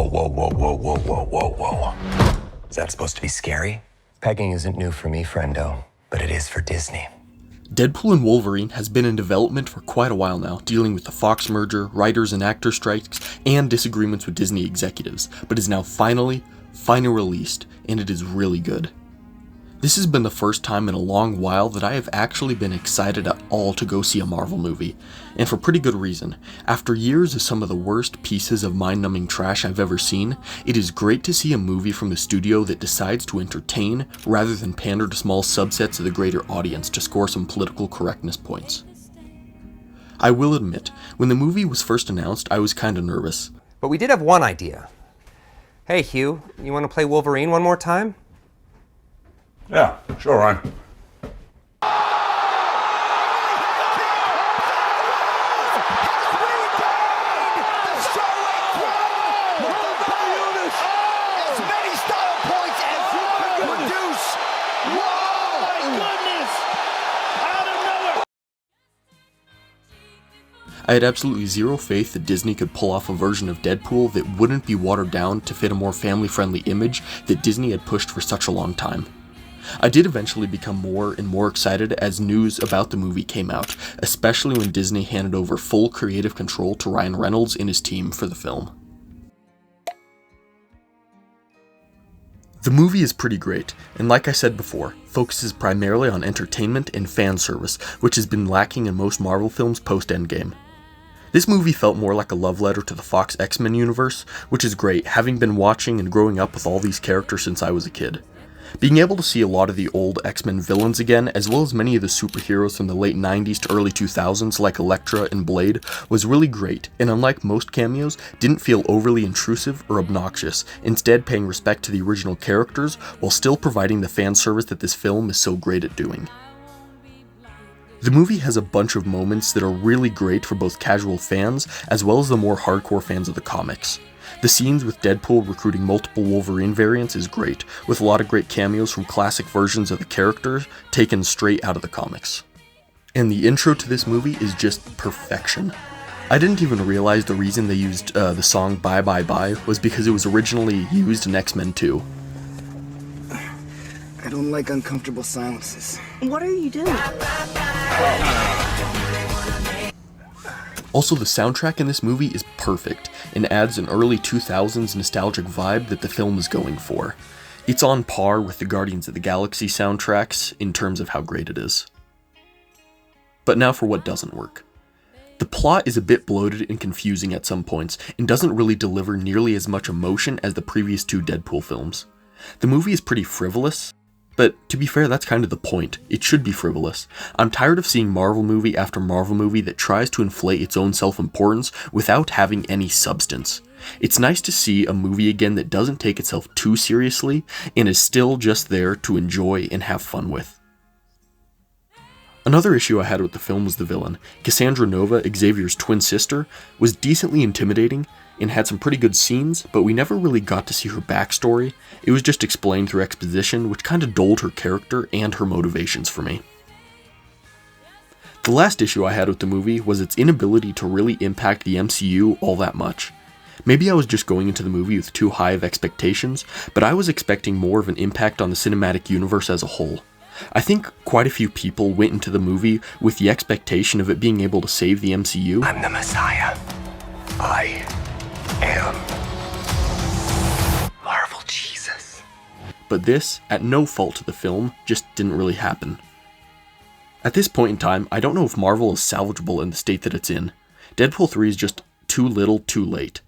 Whoa. Is that supposed to be scary? Pegging isn't new for me, friendo, but it is for Disney. Deadpool and Wolverine has been in development for quite a while now, dealing with the Fox merger, writers and actor strikes, and disagreements with Disney executives, but is now finally released, and it is really good. This has been the first time in a long while that I have actually been excited at all to go see a Marvel movie, and for pretty good reason. After years of some of the worst pieces of mind-numbing trash I've ever seen, it is great to see a movie from the studio that decides to entertain rather than pander to small subsets of the greater audience to score some political correctness points. I will admit, when the movie was first announced, I was kinda nervous. But we did have one idea. Hey Hugh, you want to play Wolverine one more time? Yeah, sure, Ryan. I had absolutely zero faith that Disney could pull off a version of Deadpool that wouldn't be watered down to fit a more family-friendly image that Disney had pushed for such a long time. I did eventually become more and more excited as news about the movie came out, especially when Disney handed over full creative control to Ryan Reynolds and his team for the film. The movie is pretty great, and like I said before, focuses primarily on entertainment and fan service, which has been lacking in most Marvel films post-Endgame. This movie felt more like a love letter to the Fox X-Men universe, which is great, having been watching and growing up with all these characters since I was a kid. Being able to see a lot of the old X-Men villains again, as well as many of the superheroes from the late 90s to early 2000s like Elektra and Blade, was really great, and unlike most cameos, didn't feel overly intrusive or obnoxious, instead paying respect to the original characters while still providing the fan service that this film is so great at doing. The movie has a bunch of moments that are really great for both casual fans as well as the more hardcore fans of the comics. The scenes with Deadpool recruiting multiple Wolverine variants is great, with a lot of great cameos from classic versions of the characters taken straight out of the comics. And the intro to this movie is just perfection. I didn't even realize the reason they used the song Bye Bye Bye was because it was originally used in X-Men 2. I don't like uncomfortable silences. What are you doing? Also, the soundtrack in this movie is perfect, and adds an early 2000s nostalgic vibe that the film is going for. It's on par with the Guardians of the Galaxy soundtracks in terms of how great it is. But now for what doesn't work. The plot is a bit bloated and confusing at some points, and doesn't really deliver nearly as much emotion as the previous two Deadpool films. The movie is pretty frivolous, but to be fair, that's kind of the point. It should be frivolous. I'm tired of seeing Marvel movie after Marvel movie that tries to inflate its own self-importance without having any substance. It's nice to see a movie again that doesn't take itself too seriously and is still just there to enjoy and have fun with. Another issue I had with the film was the villain. Cassandra Nova, Xavier's twin sister, was decently intimidating and had some pretty good scenes, but we never really got to see her backstory. It was just explained through exposition, which kind of dulled her character and her motivations for me. The last issue I had with the movie was its inability to really impact the MCU all that much. Maybe I was just going into the movie with too high of expectations, but I was expecting more of an impact on the cinematic universe as a whole. I think quite a few people went into the movie with the expectation of it being able to save the MCU. I'm the Messiah. I am Marvel Jesus. But this, at no fault to the film, just didn't really happen. At this point in time, I don't know if Marvel is salvageable in the state that it's in. Deadpool 3 is just too little, too late.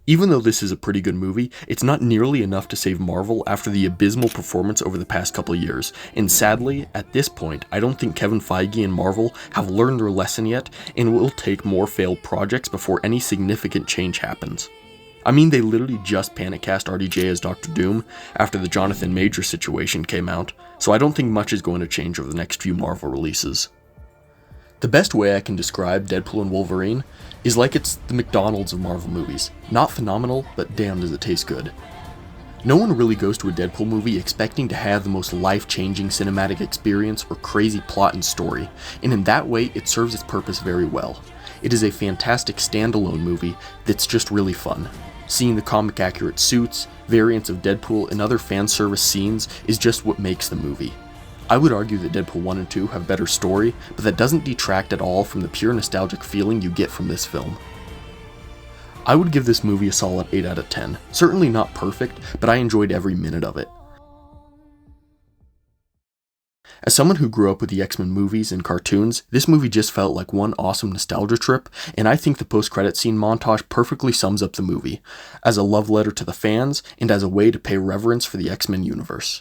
Even though this is a pretty good movie, it's not nearly enough to save Marvel after the abysmal performance over the past couple of years, and sadly, at this point, I don't think Kevin Feige and Marvel have learned their lesson yet, and will take more failed projects before any significant change happens. I mean, they literally just panic cast RDJ as Doctor Doom after the Jonathan Majors situation came out, so I don't think much is going to change over the next few Marvel releases. The best way I can describe Deadpool and Wolverine is like it's the McDonald's of Marvel movies. Not phenomenal, but damn does it taste good. No one really goes to a Deadpool movie expecting to have the most life-changing cinematic experience or crazy plot and story, and in that way it serves its purpose very well. It is a fantastic standalone movie that's just really fun. Seeing the comic accurate suits, variants of Deadpool, and other fan service scenes is just what makes the movie. I would argue that Deadpool 1 and 2 have better story, but that doesn't detract at all from the pure nostalgic feeling you get from this film. I would give this movie a solid 8 out of 10. Certainly not perfect, but I enjoyed every minute of it. As someone who grew up with the X-Men movies and cartoons, this movie just felt like one awesome nostalgia trip, and I think the post-credit scene montage perfectly sums up the movie, as a love letter to the fans, and as a way to pay reverence for the X-Men universe.